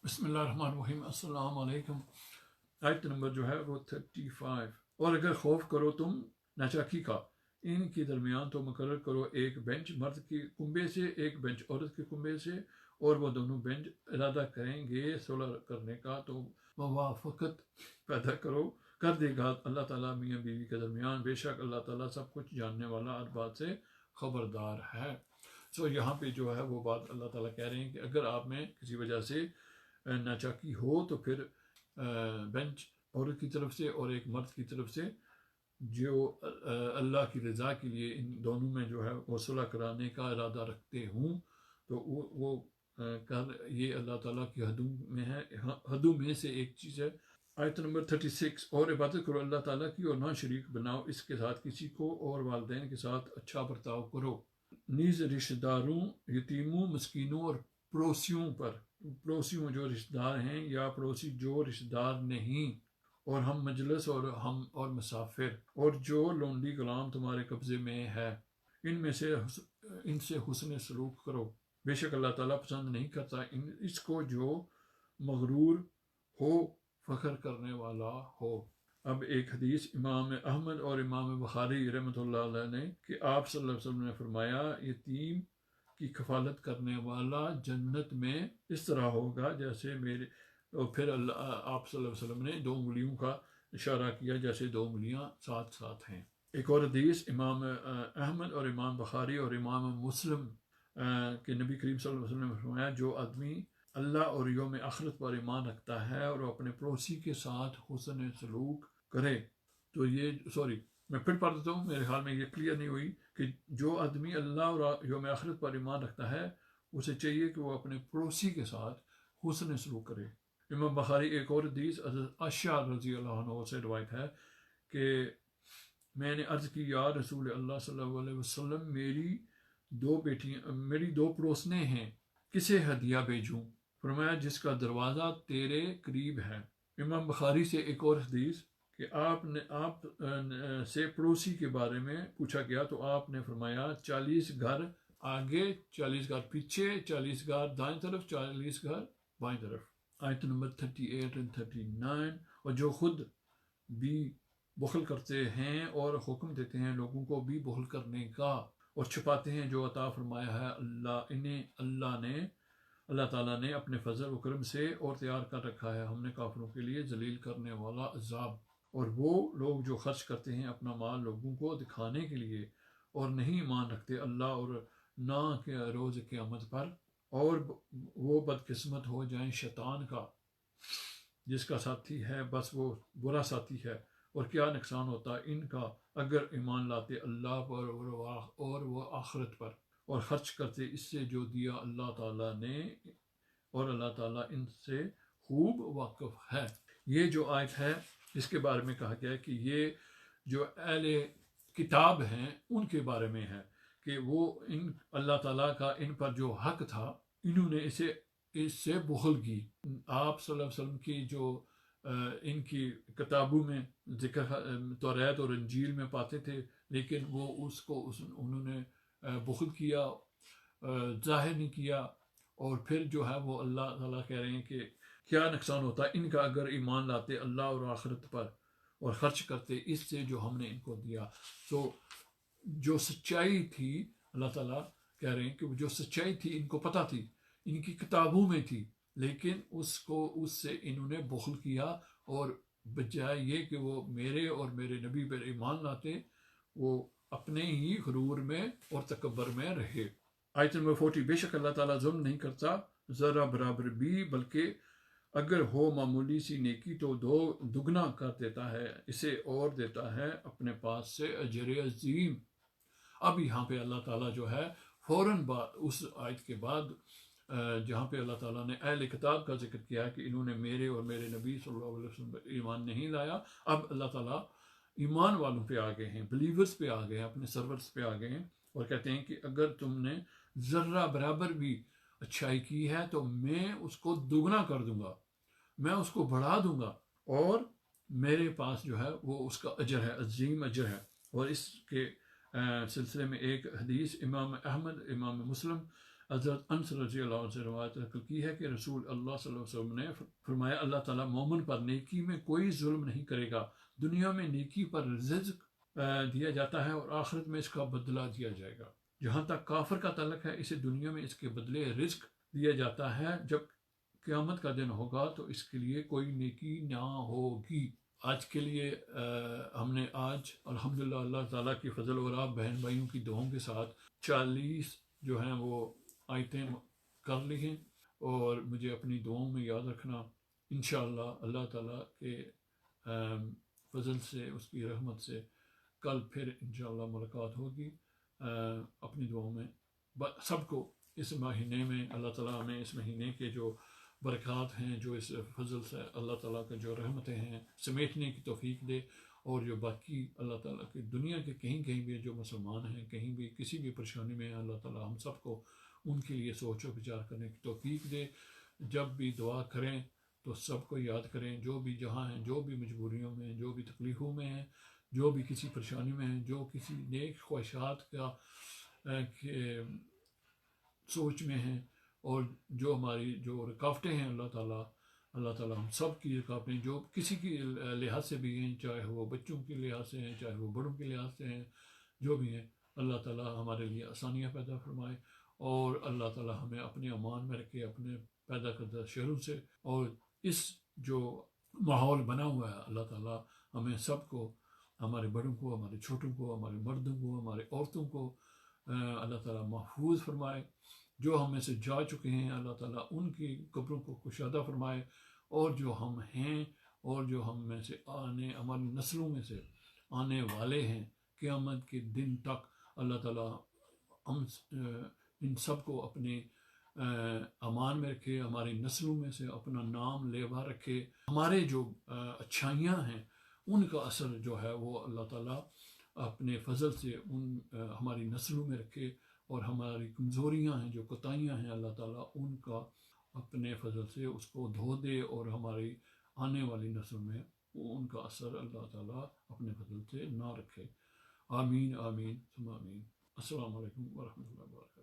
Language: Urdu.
بسم اللہ الرحمن الرحیم۔ السلام علیکم۔ آیت نمبر جو ہے وہ 35۔ اور اگر خوف کرو تم ناچاکی کا، ان کے درمیان تو مقرر کرو ایک بینچ مرد کے کنبے سے، ایک بینچ عورت کے کنبے سے، اور وہ دونوں بینچ ارادہ کریں گے صلح کرنے کا تو موافقت پیدا کر دے گا اللہ تعالیٰ میاں بیوی کے درمیان، بے شک اللہ تعالیٰ سب کچھ جاننے والا، ہر بات سے خبردار ہے۔ یہاں پہ جو ہے وہ بات اللہ تعالیٰ کہہ رہے ہیں کہ اگر آپ میں کسی وجہ سے ناچاکی ہو تو پھر بینچ عورت کی طرف سے اور ایک مرد کی طرف سے جو اللہ کی رضا کے لیے ان دونوں میں جو ہے وہ صلح کرانے کا ارادہ رکھتے ہوں تو وہ یہ اللہ تعالیٰ کی حدوں میں سے ایک چیز ہے۔ آیت نمبر 36۔ اور عبادت کرو اللہ تعالیٰ کی اور نہ شریک بناؤ اس کے ساتھ کسی کو، اور والدین کے ساتھ اچھا برتاؤ کرو، نیز رشتہ داروں، یتیموں، مسکینوں اور پڑوسیوں جو رشتہ دار ہیں یا پڑوسی جو رشتہ دار نہیں، اور ہم مجلس اور مسافر، اور جو لونڈی غلام تمہارے قبضے میں ہے، ان سے حسن سلوک کرو، بے شک اللہ تعالیٰ پسند نہیں کرتا اس کو جو مغرور ہو، فخر کرنے والا ہو۔ اب ایک حدیث امام احمد اور امام بخاری رحمۃ اللہ علیہ نے کہ آپ صلی اللہ علیہ وسلم نے فرمایا، یتیم کی کفالت کرنے والا جنت میں اس طرح ہوگا جیسے میرے، اور پھر آپ صلی اللہ علیہ وسلم نے 2 انگلیوں کا اشارہ کیا جیسے 2 انگلیاں ساتھ ساتھ ہیں۔ ایک اور حدیث امام احمد اور امام بخاری اور امام مسلم کہ نبی کریم صلی اللہ علیہ وسلم نے فرمایا، جو آدمی اللہ اور یوم آخرت پر ایمان رکھتا ہے اور اپنے پڑوسی کے ساتھ حسن سلوک کرے تو میں پھر پڑھ دیتا ہوں، میرے خیال میں یہ کلیئر نہیں ہوئی کہ جو آدمی اللہ اور یوم آخرت پر ایمان رکھتا ہے اسے چاہیے کہ وہ اپنے پڑوسی کے ساتھ حسن سلوک کرے۔ امام بخاری ایک اور حدیث عائشہ رضی اللہ عنہ سے روایت ہے کہ میں نے عرض کی، یا رسول اللہ صلی اللہ علیہ وسلم، میری 2 پڑوسنے ہیں، کسے ہدیہ بھیجوں؟ فرمایا، جس کا دروازہ تیرے قریب ہے۔ امام بخاری سے ایک اور حدیث کہ آپ سے پڑوسی کے بارے میں پوچھا گیا تو آپ نے فرمایا، 40 گھر آگے، 40 گھر پیچھے، 40 گھر دائیں طرف، 40 گھر بائیں طرف۔ آیت نمبر 38 اور 39۔ اور جو خود بھی بخل کرتے ہیں اور حکم دیتے ہیں لوگوں کو بھی بخل کرنے کا، اور چھپاتے ہیں جو عطا فرمایا ہے اللہ تعالیٰ نے اپنے فضل و کرم سے، اور تیار کر رکھا ہے ہم نے کافروں کے لیے ذلیل کرنے والا عذاب۔ اور وہ لوگ جو خرچ کرتے ہیں اپنا مال لوگوں کو دکھانے کے لیے اور نہیں ایمان رکھتے اللہ اور نہ کہ روز قیامت پر، اور وہ بدقسمت ہو جائیں شیطان کا، جس کا ساتھی ہے بس وہ برا ساتھی ہے، اور کیا نقصان ہوتا ان کا اگر ایمان لاتے اللہ پر اور وہ آخرت پر، اور خرچ کرتے اس سے جو دیا اللہ تعالیٰ نے، اور اللہ تعالیٰ ان سے خوب واقف ہے۔ یہ جو آیت ہے اس کے بارے میں کہا گیا ہے کہ یہ جو اہل کتاب ہیں ان کے بارے میں ہے کہ وہ اللہ تعالیٰ کا ان پر جو حق تھا انہوں نے اس سے بخل کی۔ آپ صلی اللہ علیہ وسلم کی جو ان کی کتابوں میں ذکر توریت اور انجیل میں پاتے تھے، لیکن وہ انہوں نے بخل کیا، ظاہر نہیں کیا، اور پھر جو ہے وہ اللہ تعالیٰ کہہ رہے ہیں کہ کیا نقصان ہوتا ان کا اگر ایمان لاتے اللہ اور آخرت پر اور خرچ کرتے اس سے جو ہم نے ان کو دیا۔ جو سچائی تھی، اللہ تعالیٰ کہہ رہے ہیں کہ جو سچائی تھی ان کو پتہ تھی، ان کی کتابوں میں تھی، لیکن اس سے انہوں نے بخل کیا، اور بجائے یہ کہ وہ میرے اور میرے نبی پر ایمان لاتے، وہ اپنے ہی غرور میں اور تکبر میں رہے۔ آیت نمبر 40۔ بے شک اللہ تعالیٰ ظلم نہیں کرتا ذرا برابر بھی، بلکہ اگر ہو معمولی سی نیکی تو دگنا کر دیتا ہے اسے، اور دیتا ہے اپنے پاس سے اجر عظیم۔ اب یہاں پہ اللہ تعالیٰ جو ہے فوراً اس آیت کے بعد جہاں پہ اللہ تعالیٰ نے اہل کتاب کا ذکر کیا کہ انہوں نے میرے اور میرے نبی صلی اللہ علیہ وسلم پر ایمان نہیں لایا، اب اللہ تعالیٰ ایمان والوں پہ آ گئے ہیں، بلیورز پہ آ گئے ہیں، اپنے سرورز پہ آ گئے ہیں، اور کہتے ہیں کہ اگر تم نے ذرہ برابر بھی اچھائی کی ہے تو میں اس کو دگنا کر دوں گا، میں اس کو بڑھا دوں گا، اور میرے پاس جو ہے وہ اس کا اجر ہے، عظیم اجر ہے۔ اور اس کے سلسلے میں ایک حدیث امام احمد، امام مسلم، حضرت انس رضی اللہ عنہ سے روایت نقل کی ہے کہ رسول اللہ صلی اللہ علیہ وسلم نے فرمایا اللہ تعالیٰ مومن پر نیکی میں کوئی ظلم نہیں کرے گا، دنیا میں نیکی پر رزق دیا جاتا ہے اور آخرت میں اس کا بدلہ دیا جائے گا۔ جہاں تک کافر کا تعلق ہے، اسے دنیا میں اس کے بدلے رزق دیا جاتا ہے، جب قیامت کا دن ہوگا تو اس کے لیے کوئی نیکی نہ ہوگی۔ آج کے لیے ہم نے آج الحمدللہ اللہ تعالیٰ کی فضل اور آپ بہن بھائیوں کی دعاؤں کے ساتھ 40 جو ہیں وہ آیتیں کر لی ہیں، اور مجھے اپنی دعاؤں میں یاد رکھنا۔ انشاءاللہ اللہ تعالیٰ کے فضل سے، اس کی رحمت سے کل پھر انشاءاللہ ملاقات ہوگی۔ اپنی دعاؤں میں سب کو اس مہینے میں اللہ تعالیٰ ہمیں اس مہینے کے جو برکات ہیں، جو اس فضل سے اللہ تعالیٰ کا جو رحمتیں ہیں سمیٹنے کی توفیق دے، اور جو باقی اللہ تعالیٰ کی دنیا کے کہیں بھی جو مسلمان ہیں، کہیں بھی کسی بھی پریشانی میں ہیں، اللہ تعالیٰ ہم سب کو ان کے لیے سوچ و بچار کرنے کی توفیق دے۔ جب بھی دعا کریں تو سب کو یاد کریں، جو بھی جہاں ہیں، جو بھی مجبوریوں میں، جو بھی تکلیفوں میں ہیں، جو بھی کسی پریشانی میں ہیں، جو کسی نیک خواہشات کا سوچ میں ہیں، اور جو ہماری جو رکاوٹیں ہیں، اللہ تعالیٰ ہم سب کی رکاوٹیں جو کسی کی لحاظ سے بھی ہیں، چاہے وہ بچوں کے لحاظ سے ہیں، چاہے وہ بڑوں کے لحاظ سے ہیں، جو بھی ہیں، اللہ تعالیٰ ہمارے لیے آسانیاں پیدا فرمائے، اور اللہ تعالیٰ ہمیں اپنے امان میں رکھے، اپنے پیدا کردہ شروں سے، اور اس جو ماحول بنا ہوا ہے اللہ تعالیٰ ہمیں سب کو، ہمارے بڑوں کو، ہمارے چھوٹوں کو، ہمارے مردوں کو، ہمارے عورتوں کو اللہ تعالیٰ محفوظ فرمائے۔ جو ہم میں سے جا چکے ہیں اللہ تعالیٰ ان کی قبروں کو کشادہ فرمائے، اور جو ہم ہیں اور جو ہم میں سے ہماری نسلوں میں سے آنے والے ہیں قیامت کے دن تک، اللہ تعالیٰ ہم ان سب کو اپنے امان میں رکھے، ہماری نسلوں میں سے اپنا نام لیوا رکھے، ہمارے جو اچھائیاں ہیں ان کا اثر جو ہے وہ اللہ تعالیٰ اپنے فضل سے ہماری نسلوں میں رکھے، اور ہماری کمزوریاں ہیں، جو کوتاہیاں ہیں، اللہ تعالیٰ ان کا اپنے فضل سے اس کو دھو دے، اور ہماری آنے والی نسل میں ان کا اثر اللہ تعالیٰ اپنے فضل سے نہ رکھے۔ آمین آمین ثم آمین۔ السلام علیکم ورحمۃ اللہ وبرکاتہ۔